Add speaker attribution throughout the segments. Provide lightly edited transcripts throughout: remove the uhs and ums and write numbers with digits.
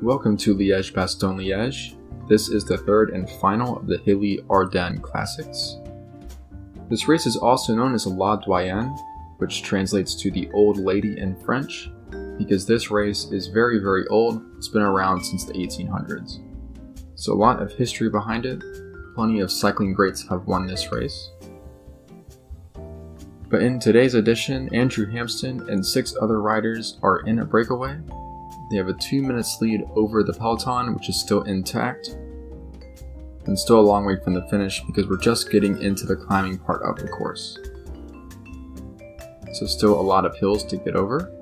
Speaker 1: Welcome to Liège, Bastogne, Liège. This is the third and final of the hilly Ardennes Classics. This race is also known as La Doyenne, which translates to the Old Lady in French, because this race is very old. It's been around since the 1800s. So a lot of history behind it. Plenty of cycling greats have won this race. But in today's edition, Andrew Hampsten and 6 other riders are in a breakaway. They have a 2 minutes lead over the peloton, which is still intact, and still a long way from the finish because we're just getting into the climbing part of the course. So still a lot of hills to get over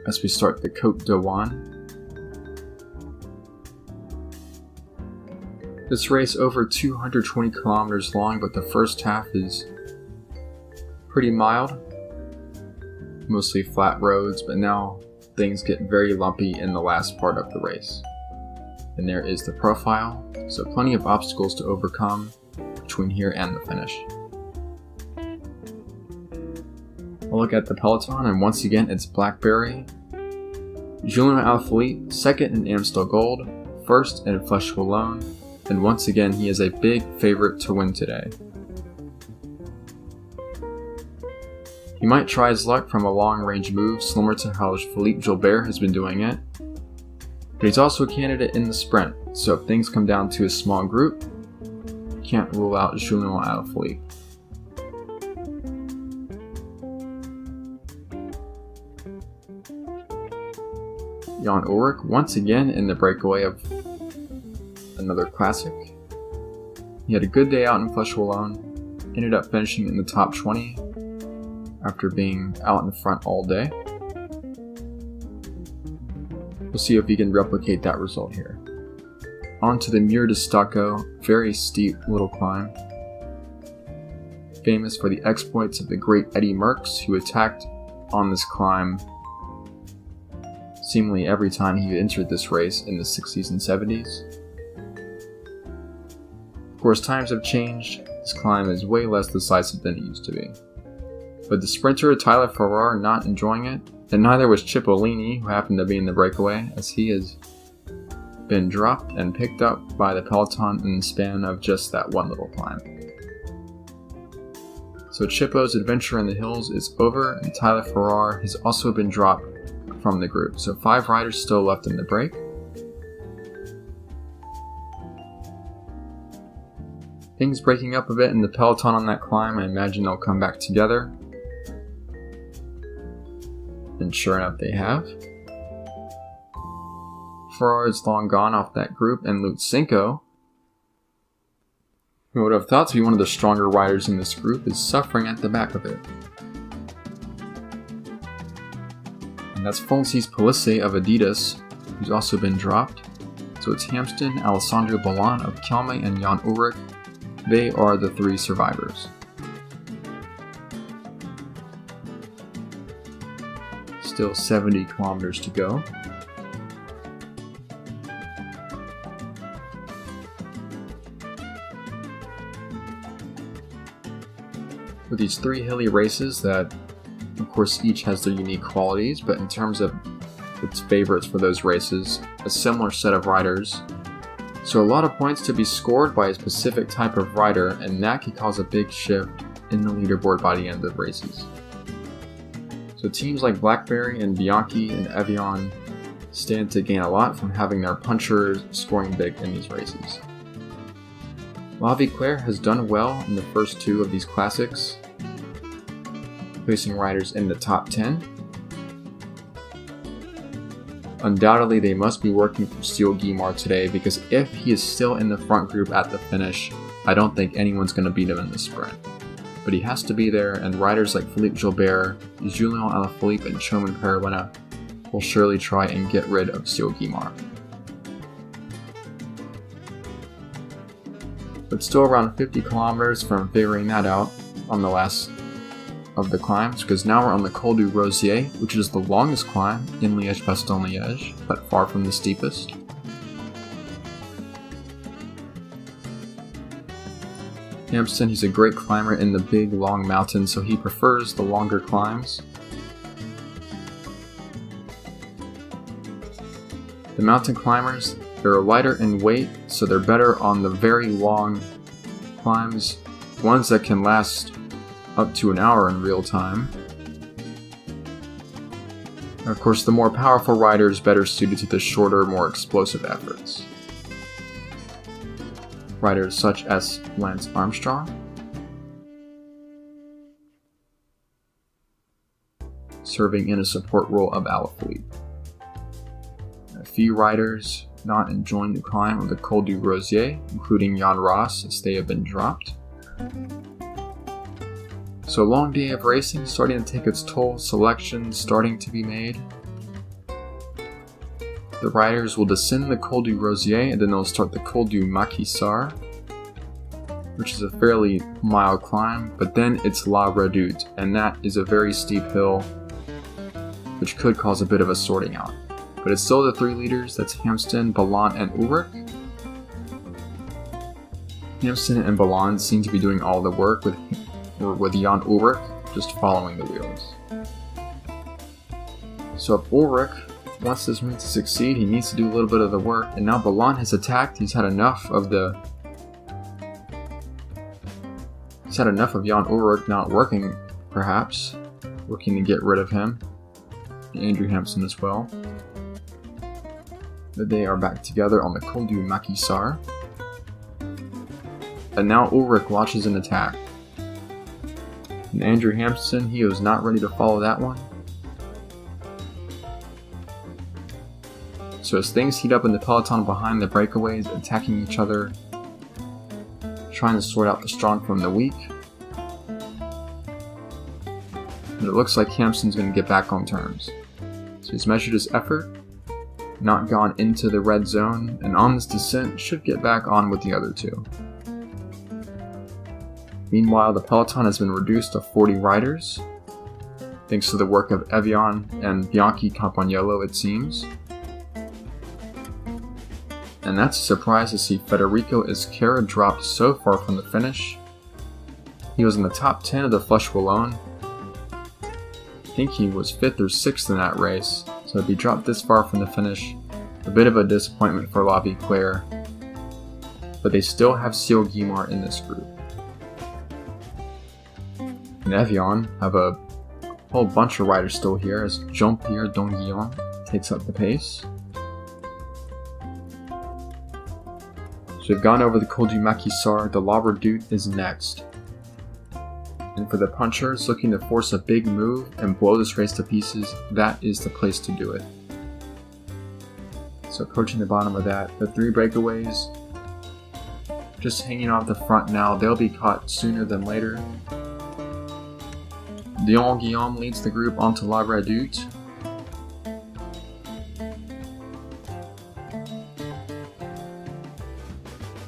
Speaker 1: as we start the Côte d'Oine. This race over 220 kilometers long, but the first half is pretty mild, mostly flat roads, but now things get very lumpy in the last part of the race. And there is the profile, so plenty of obstacles to overcome between here and the finish. I'll look at the peloton, and once again it's Blackberry, Julian Alaphilippe, second in Amstel Gold, first in Flèche Wallonne, and once again he is a big favorite to win today. He might try his luck from a long-range move similar to how Philippe Gilbert has been doing it, but he's also a candidate in the sprint, so if things come down to a small group, can't rule out Julian Alaphilippe. Jan Ullrich once again in the breakaway of another classic. He had a good day out in Flèche Wallonne, ended up finishing in the top 20 after being out in front all day. We'll see if he can replicate that result here. On to the Mur de Stocco, very steep little climb. Famous for the exploits of the great Eddy Merckx, who attacked on this climb seemingly every time he entered this race in the 60s and 70s. Of course, times have changed. This climb is way less decisive than it used to be. But the sprinter Tyler Farrar not enjoying it, and neither was Cipollini, who happened to be in the breakaway, as he has been dropped and picked up by the peloton in the span of just that one little climb. So Cipo's adventure in the hills is over, and Tyler Farrar has also been dropped from the group. So 5 riders still left in the break. Things breaking up a bit in the peloton on that climb. I imagine they'll come back together. And sure enough, they have. Farrar is long gone off that group, and Lutsenko, who would have thought to be one of the stronger riders in this group, is suffering at the back of it. And that's Francis Pellissier of Adidas, who's also been dropped. So it's Hampsten, Alessandro Ballan of Kelme, and Jan Ullrich. They are the 3 survivors. Still 70 kilometers to go. With these 3 hilly races that, of course, each has their unique qualities, but in terms of its favorites for those races, a similar set of riders. So a lot of points to be scored by a specific type of rider, and that can cause a big shift in the leaderboard by the end of races. So teams like Blackberry and Bianchi and Evian stand to gain a lot from having their punchers scoring big in these races. La Victoire has done well in the first 2 of these classics, placing riders in the top 10. Undoubtedly, they must be working for Cyrille Guimard today, because if he is still in the front group at the finish, I don't think anyone's going to beat him in the sprint. But he has to be there, and riders like Philippe Gilbert, Julian Alaphilippe, and Choman Peruena will surely try and get rid of Cyrille Guimard. But still around 50 kilometers from figuring that out on the last of the climbs, because now we're on the Col du Rossier, which is the longest climb in Liège, Bastogne, Liège, but far from the steepest. Hampsten, he's a great climber in the big, long mountains, so he prefers the longer climbs. The mountain climbers, they're lighter in weight, so they're better on the very long climbs, ones that can last up to an hour in real time. And of course, the more powerful riders better suited to the shorter, more explosive efforts. Riders such as Lance Armstrong, serving in a support role of Alaphilippe. A few riders not enjoying the climb of the Col du Rossier, including Jan Ross, as they have been dropped. So a long day of racing starting to take its toll, selections starting to be made. The riders will descend the Col du Rossier and then they'll start the Col du Maquisard, which is a fairly mild climb, but then it's La Redoute, and that is a very steep hill, which could cause a bit of a sorting out. But it's still the three leaders, that's Hampsten, Ballant, and Ulrich. Hampsten and Ballant seem to be doing all the work with Jan Ulrich just following the wheels. So if Ulrich wants this move to succeed, he needs to do a little bit of the work, and now Ballant has attacked. He's had enough of Jan Ulrich not working, perhaps, looking to get rid of him. Andrew Hampsten as well. But they are back together on the Col du Maquisard. And now Ulrich launches an attack. And Andrew Hampsten, he was not ready to follow that one. So as things heat up in the peloton behind the breakaways, attacking each other, trying to sort out the strong from the weak. And it looks like Hampsten's going to get back on terms. So he's measured his effort, not gone into the red zone, and on this descent should get back on with the other two. Meanwhile, the peloton has been reduced to 40 riders, thanks to the work of Evian and Bianchi Campagnolo, it seems. And that's a surprise to see Federico Izquierda dropped so far from the finish. He was in the top 10 of the Flèche Wallonne. I think he was 5th or 6th in that race, so to be dropped this far from the finish, a bit of a disappointment for La Victoire. But they still have Cyrille Guimard in this group. And Evian have a whole bunch of riders still here as Jean-Pierre Donguillon takes up the pace. So we've gone over the Col du Maquisard, the La Redoute is next. And for the punchers looking to force a big move and blow this race to pieces, that is the place to do it. So approaching the bottom of that, the three breakaways, just hanging off the front now, they'll be caught sooner than later. Dion Guillaume leads the group onto La Redoute.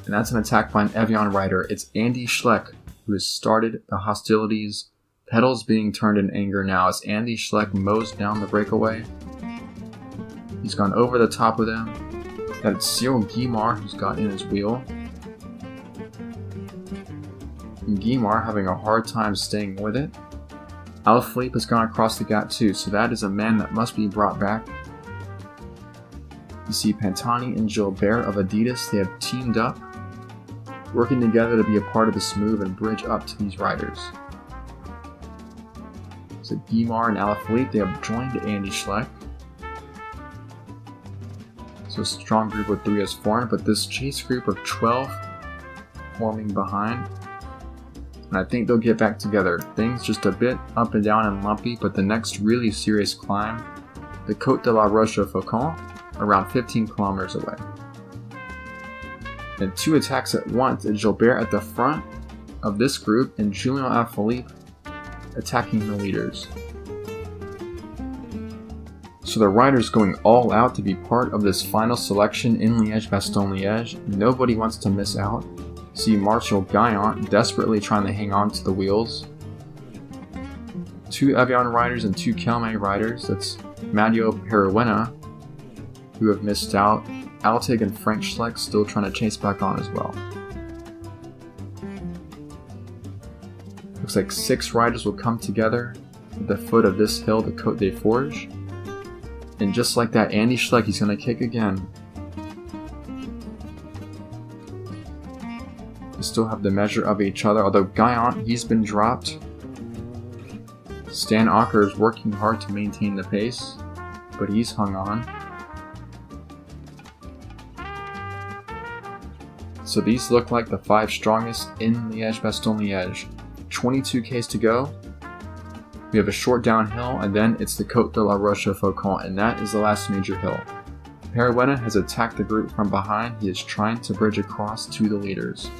Speaker 1: And that's an attack by an Evian rider. It's Andy Schleck who has started the hostilities, pedals being turned in anger now as Andy Schleck mows down the breakaway. He's gone over the top of them. That's Cyrille Guimard who's got in his wheel. And Guimard having a hard time staying with it. Alaphilippe has gone across the gap too, so that is a man that must be brought back. You see Pantani and Gilbert of Adidas, they have teamed up, working together to be a part of this move and bridge up to these riders. So Guimard and Alaphilippe, they have joined Andy Schleck. So a strong group of 3 has formed, but this chase group of 12 forming behind. And I think they'll get back together. Things just a bit up and down and lumpy, but the next really serious climb, the Côte de la Rochefoucauld, around 15 kilometers away. And 2 attacks at once, and Gilbert at the front of this group, and Julian Alaphilippe attacking the leaders. So the riders going all out to be part of this final selection in Liège, Bastogne, Liège. Nobody wants to miss out. See Martial Gaillant desperately trying to hang on to the wheels. 2 Evian riders and 2 Kelme riders, that's Matteo Peruena, who have missed out. Altig and Frank Schleck still trying to chase back on as well. Looks like 6 riders will come together at the foot of this hill, the Côte des Forges. And just like that, Andy Schleck, he's going to kick again. They still have the measure of each other, although Guimard, he's been dropped. Stan Ockers working hard to maintain the pace, but he's hung on. So these look like the 5 strongest in Liège, Bastogne, Liège. 22 Ks to go. We have a short downhill, and then it's the Côte de la Rochefoucauld, and that is the last major hill. Peruena has attacked the group from behind. He is trying to bridge across to the leaders.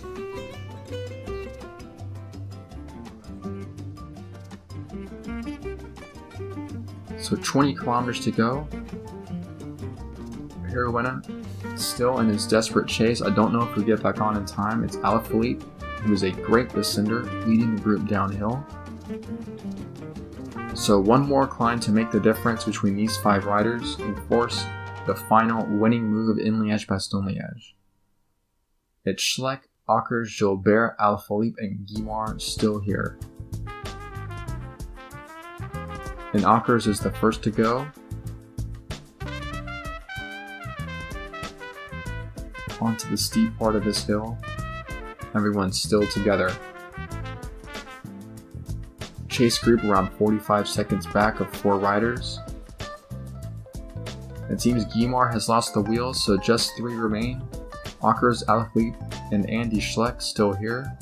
Speaker 1: So 20 kilometers to go. Peruena still in his desperate chase. I don't know if he'll get back on in time. It's Alaphilippe, who is a great descender, leading the group downhill. So one more climb to make the difference between these 5 riders and force the final winning move in Liège, Bastogne, Liège. It's Schleck, Ockers, Gilbert, Alaphilippe, and Guimard still here. And Ockers is the first to go. Onto the steep part of this hill. Everyone's still together. Chase group around 45 seconds back of 4 riders. It seems Guimard has lost the wheels, so just 3 remain. Ockers, Alaphilippe, and Andy Schleck still here.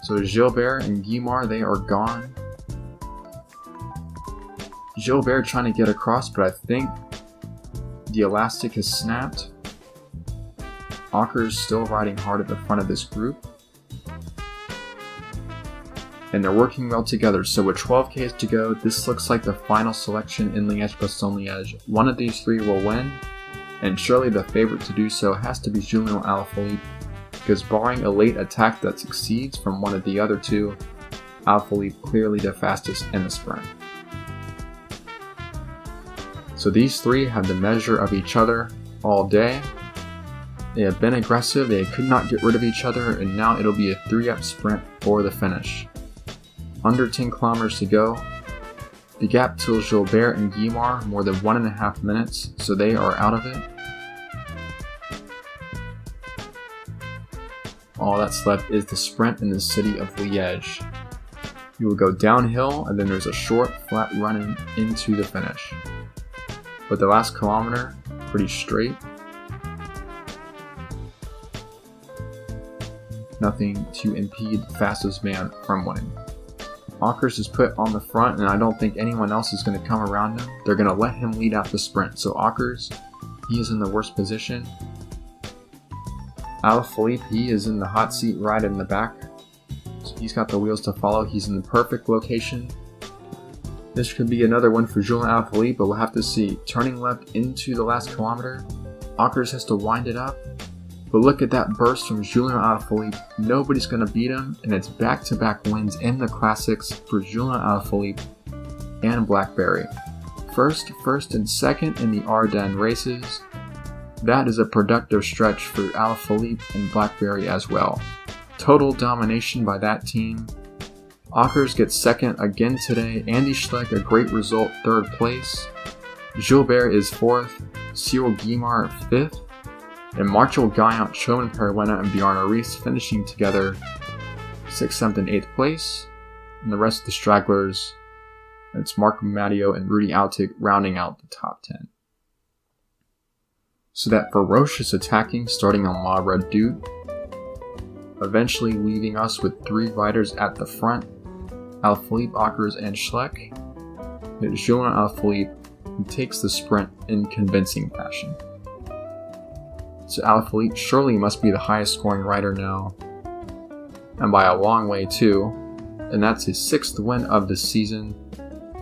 Speaker 1: So Gilbert and Guimard, they are gone. Gilbert trying to get across, but I think the elastic has snapped. Ockers still riding hard at the front of this group. And they're working well together, so with 12 Ks to go, this looks like the final selection in Liège, Bastogne, Liège. One of these 3 will win, and surely the favorite to do so has to be Julian Alaphilippe, because barring a late attack that succeeds from one of the other 2, Alaphilippe clearly the fastest in the sprint. So these 3 have the measure of each other all day. They have been aggressive, they could not get rid of each other, and now it'll be a 3-up sprint for the finish. Under 10 kilometers to go. The gap to Gilbert and Guimard more than 1.5 minutes, so they are out of it. All that's left is the sprint in the city of Liège. You will go downhill, and then there's a short, flat run into the finish. But the last kilometer, pretty straight. Nothing to impede the fastest man from winning. Ockers is put on the front, and I don't think anyone else is going to come around him. They're going to let him lead out the sprint. So Ockers, he is in the worst position. Alaphilippe, he is in the hot seat right in the back. So he's got the wheels to follow. He's in the perfect location. This could be another one for Julian Alaphilippe, but we'll have to see. Turning left into the last kilometer. Ockers has to wind it up. But look at that burst from Julian Alaphilippe. Nobody's going to beat him, and it's back-to-back wins in the classics for Julian Alaphilippe and Blackberry. First, and second in the Ardennes races. That is a productive stretch for Alaphilippe and Blackberry as well. Total domination by that team. Ockers gets second again today. Andy Schleck, a great result, 3rd place. Gilbert is 4th. Cyrille Guimard 5th. And Martial Guimard, Choman Peruena, and Bjarne Riis finishing together 6th, 7th, and 8th place. And the rest of the stragglers, it's Marc Matteo and Rudy Altig rounding out the top 10. So that ferocious attacking starting on La Redoute, eventually leaving us with 3 riders at the front, Alaphilippe, Ockers, and Schleck. It's Julian Alaphilippe who takes the sprint in convincing fashion. So Alaphilippe surely must be the highest scoring rider now, and by a long way too, and that's his 6th win of the season.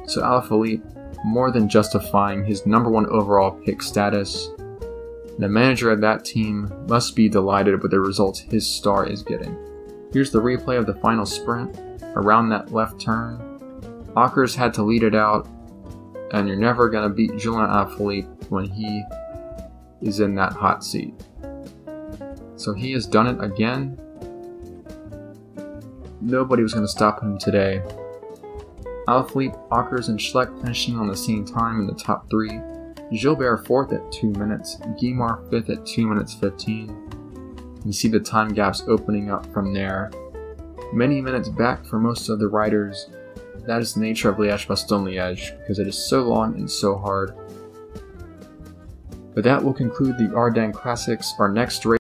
Speaker 1: So Alaphilippe more than justifying his #1 overall pick status. The manager of that team must be delighted with the results his star is getting. Here's the replay of the final sprint. Around that left turn, Ockers had to lead it out, and you're never going to beat Julian Alaphilippe when he is in that hot seat. So he has done it again. Nobody was going to stop him today. Alaphilippe, Ockers, and Schleck finishing on the same time in the top 3. Gilbert 4th at 2 minutes, Guimard 5th at 2 minutes 15. You see the time gaps opening up from there. Many minutes back for most of the riders. That is the nature of Liège-Bastogne-Liège, because it is so long and so hard. But that will conclude the Ardennes Classics. Our next race